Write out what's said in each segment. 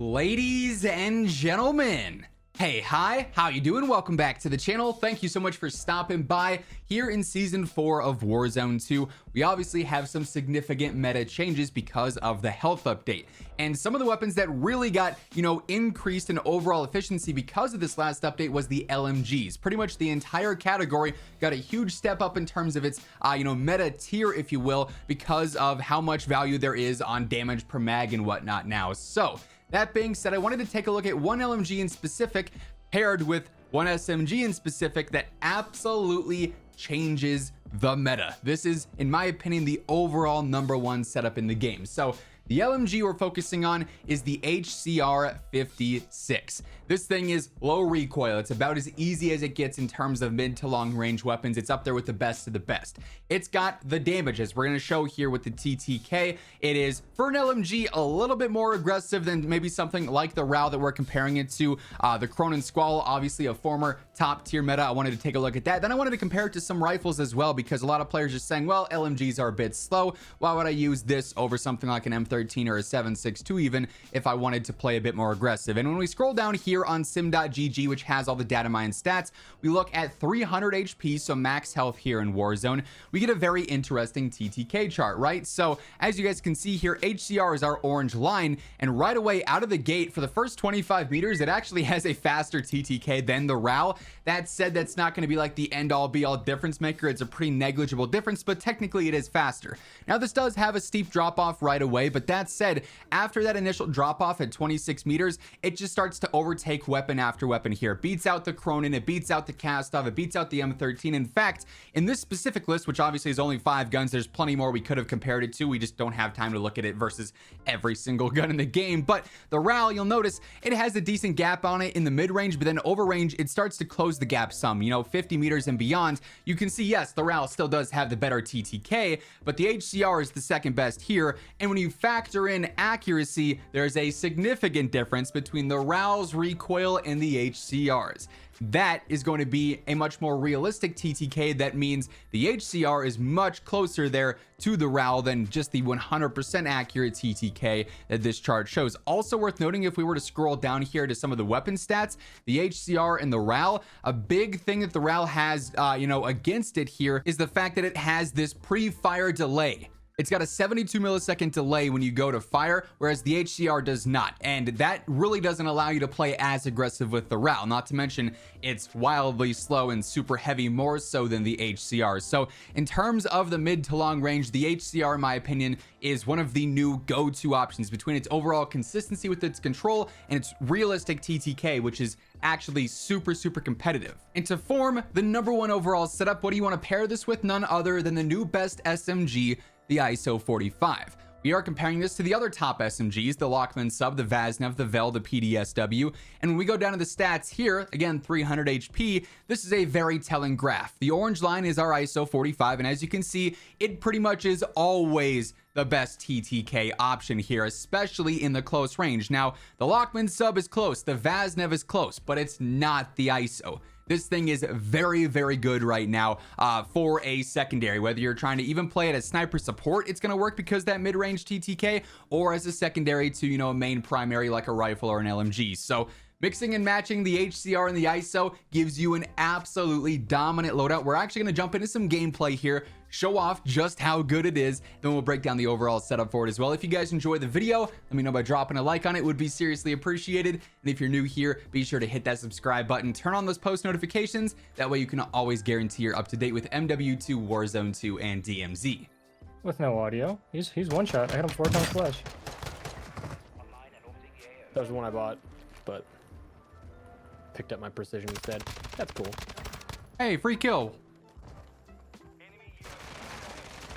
Ladies and gentlemen, hey, hi, how you doing? Welcome back to the channel. Thank you so much for stopping by. Here in season 4 of Warzone 2, we obviously have some significant meta changes because of the health update. And some of the weapons that really got, increased in overall efficiency because of this last update was the LMGs. Pretty much the entire category got a huge step up in terms of its, meta tier, if you will, because of how much value there is on damage per mag and whatnot now. So that being said, I wanted to take a look at one LMG in specific paired with one SMG in specific that absolutely changes the meta. This is, in my opinion, the overall #1 setup in the game. So the LMG we're focusing on is the HCR56. This thing is low recoil. It's about as easy as it gets in terms of mid to long range weapons. It's up there with the best of the best. It's got the damage, as we're going to show here with the TTK. It is, for an LMG, a little bit more aggressive than maybe something like the RAL that we're comparing it to. The Cronin Squall, obviously a former top tier meta. I wanted to take a look at that. Then I wanted to compare it to some rifles as well, because a lot of players are saying, well, LMGs are a bit slow. Why would I use this over something like an M13 or a 7.62 even if I wanted to play a bit more aggressive? And when we scroll down here on sim.gg, which has all the data mine stats, we look at 300 HP, so max health here in Warzone. We get a very interesting TTK chart, right? So as you guys can see here, HCR is our orange line, and right away out of the gate for the first 25 meters, it actually has a faster TTK than the RAL. That said, that's not going to be like the end all be all difference maker. It's a pretty negligible difference, but technically it is faster. Now this does have a steep drop off right away, but that said, after that initial drop off at 26 meters, it just starts to overtake weapon after weapon here. It beats out the Cronin, it beats out the Kastov, it beats out the M13. In fact, in this specific list, which obviously is only 5 guns, there's plenty more we could have compared it to. We just don't have time to look at it versus every single gun in the game. But the RAL, you'll notice it has a decent gap on it in the mid range, but then over range, it starts to close the gap some, 50 meters and beyond. You can see, yes, the RAL still does have the better TTK, but the HCR is the second best here. And when you factor in accuracy, there's a significant difference between the RAL's recoil and the HCR's. That is going to be a much more realistic TTK. That means the HCR is much closer there to the RAL than just the 100% accurate TTK that this chart shows. Also worth noting, if we were to scroll down here to some of the weapon stats, the HCR and the RAL, a big thing that the RAL has, against it here is the fact that it has this pre-fire delay. It's got a 72 millisecond delay when you go to fire, whereas the HCR does not. And that really doesn't allow you to play as aggressive with the RAL. Not to mention, it's wildly slow and super heavy, more so than the HCR. So in terms of the mid to long range, the HCR, in my opinion, is one of the new go-to options between its overall consistency with its control and its realistic TTK, which is actually super competitive. And to form the #1 overall setup, what do you want to pair this with? None other than the new best SMG, the ISO 45. We are comparing this to the other top SMGs, the Lockman Sub, the Vaznev, the Vel, the PDSW. And when we go down to the stats here, again, 300 HP, this is a very telling graph. The orange line is our ISO 45, and as you can see, it pretty much is always the best TTK option here, especially in the close range. Now, the Lockman Sub is close, the Vaznev is close, but it's not the ISO. This thing is very good right now for a secondary. Whether you're trying to even play it as sniper support, it's going to work because that mid-range TTK, or as a secondary to, a main primary like a rifle or an LMG. So mixing and matching the HCR and the ISO gives you an absolutely dominant loadout. We're actually going to jump into some gameplay here, show off just how good it is, then we'll break down the overall setup for it as well. If you guys enjoyed the video, let me know by dropping a like on it. It would be seriously appreciated. And if you're new here, be sure to hit that subscribe button, turn on those post notifications. That way you can always guarantee you're up to date with MW2, Warzone 2, and DMZ. With no audio. He's one shot. I hit him 4 times flash. That was the one I bought, but picked up my precision instead. That's cool. Hey, free kill.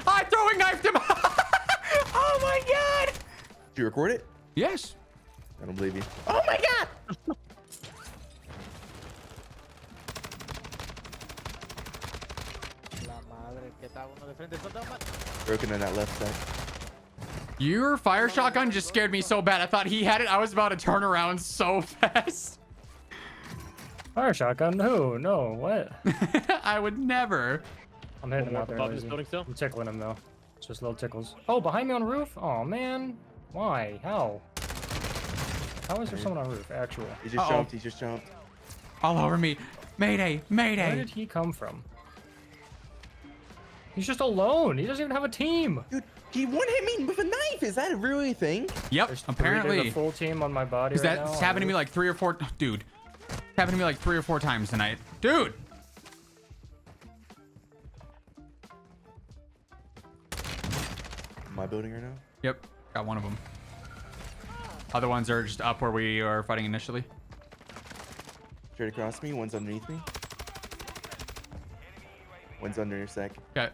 I throwing knifed him. Oh my god. Did you record it? Yes. I don't believe you. Oh my god. Broken on that left side. Your fire shotgun just scared me so bad. I thought he had it. I was about to turn around so fast. Fire shotgun? Who? No, what? I would never. I'm hitting him out there. Above this building still? I'm tickling him though. It's just little tickles. Oh, behind me on the roof? Oh man. Why? How? How is there someone on roof? Actual. He just jumped. He just jumped. All over me. Mayday, Where mayday. did he come from? He's just alone. He doesn't even have a team. Dude, he one hit me with a knife. Is that really a thing? Yep, There's apparently. a full team on my body. Is right that now, it's on happened to me roof. like 3 or 4, dude. It's happened to me like 3 or 4 times tonight. Dude. My building right now. Yep, got one of them. Other ones are just up where we are fighting initially. Straight across me. One's underneath me. One's under your sec. Got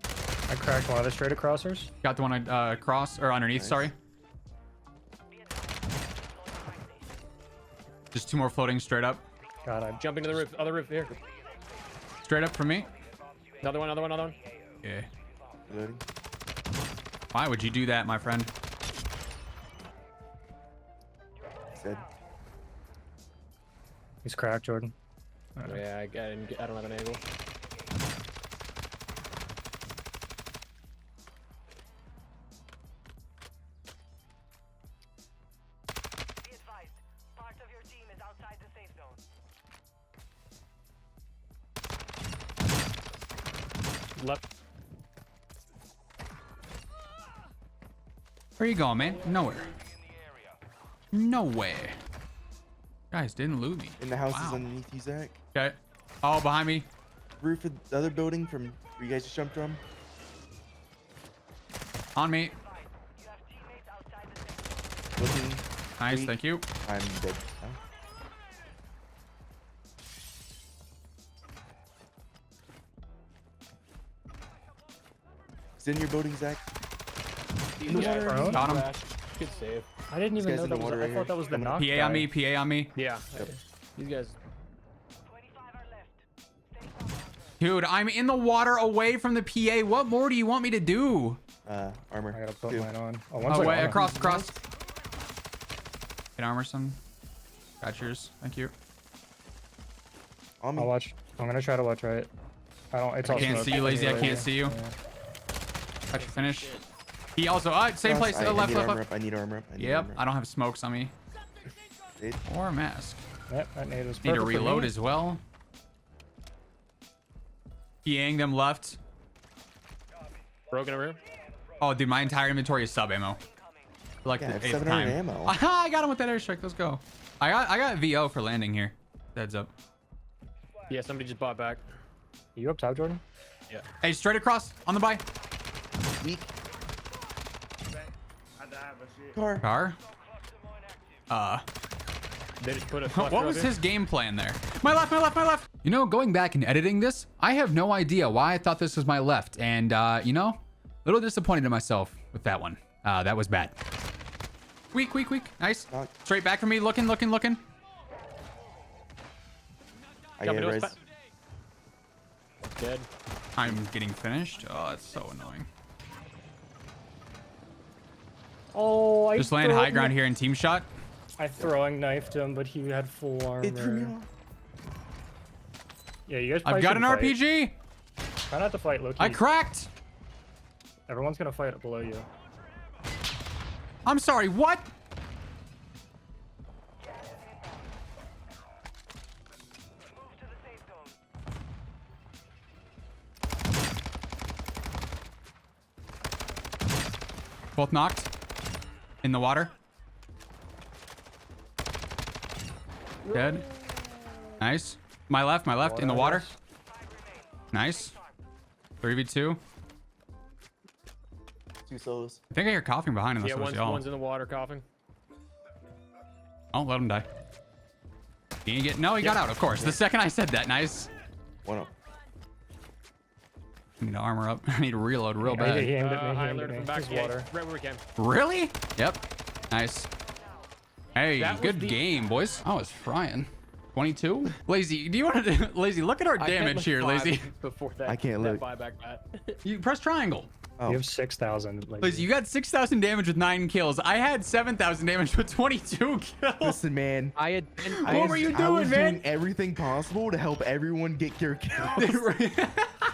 I cracked one of the straight acrossers. got the one across or underneath, Nice. sorry. Just 2 more floating straight up. God, I Jumping to the roof. Other roof here. Straight up from me. Another one. Another one. Another one. Yeah. Reloading. Why would you do that, my friend? Said. He's cracked, Jordan. Yeah, I don't have an angle. Be advised, part of your team is outside the safe zone. Left. Where you going, man? Nowhere. Nowhere. Guys didn't loot me. In the houses Wow. underneath you, Zach. Okay. Oh, behind me. Roof of the other building from where you guys just jumped from. On me. You have teammates outside the safe zone. Looking. Nice, Wait. thank you. I'm dead. Oh. It's in your building, Zach. In the water. Bro. Got him. Crashed. Good save. I didn't even guy's know in that the was. water I right thought that here. was the Coming up. knock. PA on me, PA on me. Yeah. Yep. These guys. 25 are left. Stay strong. Dude, I'm in the water away from the PA. What more do you want me to do? Armor. I gotta put 2. mine on. Oh, Oh, one's wait, like, across. Get armor some. Got yours. Thank you. On me. I'll watch. I'm gonna try to watch right. I don't. It's I all can't smoke. see you, lazy. I Yeah. can't see you. Yeah. Got your finish. He also, same place. I Left, need left, armor left. up. I need armor up. I need Yep, armor up. I don't have smokes on me. It- Or a mask. Yep, that nade was Need to perfect for reload me. as well. PAing them left. Broken over. Oh, dude, my entire inventory is sub ammo. Like Yeah, I the have 8th 700 time. ammo. I got him with that airstrike. Let's go. I got VO for landing here. Heads up. Yeah, somebody just bought back. You up top, Jordan? Yeah. Hey, straight across on the buy. Weak. Car. Car. They just put a. What was his game plan there? My left, my left, my left. You know, going back and editing this, I have no idea why I thought this was my left. And, you know, a little disappointed in myself with that one. That was bad. Weak, weak, weak. Nice. Knock. Straight back from me. Looking, looking, looking. I Jumping got to his res. Dead. I'm getting finished. Oh, it's so annoying. Oh, I Just land high ground here in team shot. I throwing knifed him, but he had full armor. It threw me off. Yeah, you guys. I've probably got an shouldn't fight. RPG. Try not to fight, Loki. I cracked. Everyone's gonna fight below you. I'm sorry, what? Move to the safe zone. Both knocked. In the water. Dead. Nice. My left, in the water. Nice. 3v2. 2 solos. I think I hear coughing behind him. Yeah, That's what one's y'all. in the water coughing. Oh, let him die. He ain't get. No, he got out. Of course. The second I said that, nice. One up. I need to armor up. I need to reload real He bad. aimed at me. He I aimed alerted at from me. back. His Yeah, water. right where we came. Really? Yep. Nice. Hey, That was good the- game, boys. I was frying. 22. Lazy, do you want to? Lazy, look at our I had, damage like, here, 5 Lazy. Before that. I can't that look. buyback bat. You press triangle. Oh. You have 6,000. Lazy, you got 6,000 damage with 9 kills. I had 7,000 damage with 22 kills. Listen, man. I had. What were you I was doing, man? doing everything possible to help everyone get your kills.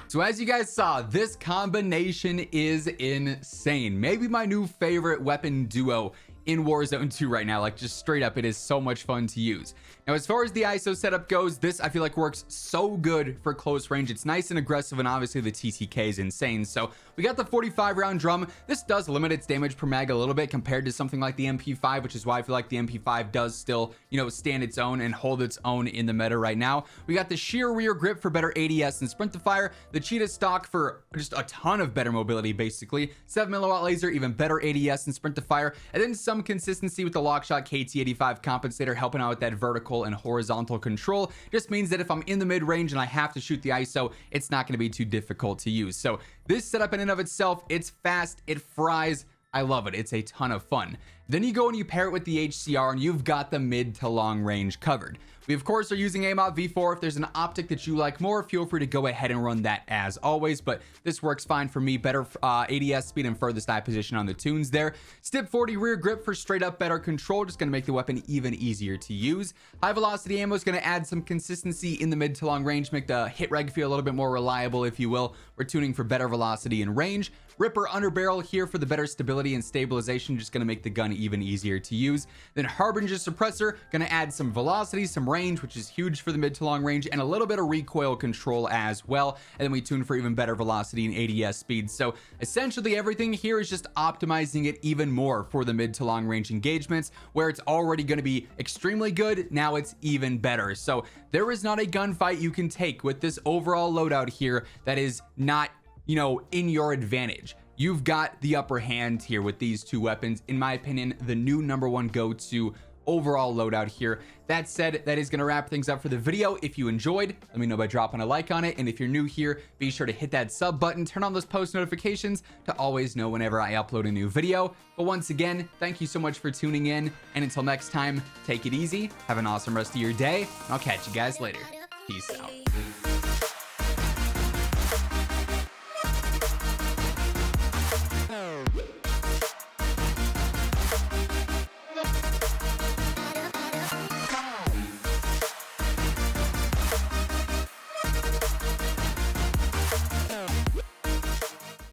So as you guys saw, this combination is insane. Maybe my new favorite weapon duo in Warzone 2 right now. Like, just straight up, it is so much fun to use. Now, as far as the ISO setup goes, this I feel like works so good for close range. It's nice and aggressive, and obviously the TTK is insane. So we got the 45 round drum. This does limit its damage per mag a little bit compared to something like the MP5, which is why I feel like the MP5 does still, you know, stand its own and hold its own in the meta right now. We got the sheer rear grip for better ADS and sprint to fire, the cheetah stock for just a ton of better mobility, basically 7 milliwatt laser, even better ADS and sprint to fire, and then some consistency with the lockshot KT85 compensator helping out with that vertical and horizontal control. Just means that if I'm in the mid range and I have to shoot the ISO, it's not going to be too difficult to use. So this setup in and of itself, it's fast, it fries. I love it. It's a ton of fun. Then you go and you pair it with the HCR and you've got the mid to long range covered. We of course are using AMOT V4. If there's an optic that you like more, feel free to go ahead and run that as always, but this works fine for me. Better ADS speed and furthest eye position on the tunes there. Stip 40 rear grip for straight up better control, just going to make the weapon even easier to use. High velocity ammo is going to add some consistency in the mid to long range, make the hit reg feel a little bit more reliable, if you will. We're tuning for better velocity and range. Ripper under barrel here for the better stability and stabilization, just going to make the gun even easier to use. Then Harbinger suppressor, going to add some velocity, some range, which is huge for the mid to long range, and a little bit of recoil control as well. And then we tune for even better velocity and ADS speed. So essentially everything here is just optimizing it even more for the mid to long range engagements, where it's already going to be extremely good. Now it's even better. So there is not a gunfight you can take with this overall loadout here that is not, you know, in your advantage. You've got the upper hand here with these two weapons. In my opinion, the new #1 go-to overall loadout here. That said, that is going to wrap things up for the video. If you enjoyed, let me know by dropping a like on it. And if you're new here, be sure to hit that sub button, turn on those post notifications to always know whenever I upload a new video. But once again, thank you so much for tuning in. And until next time, take it easy. Have an awesome rest of your day. And I'll catch you guys later. Peace out.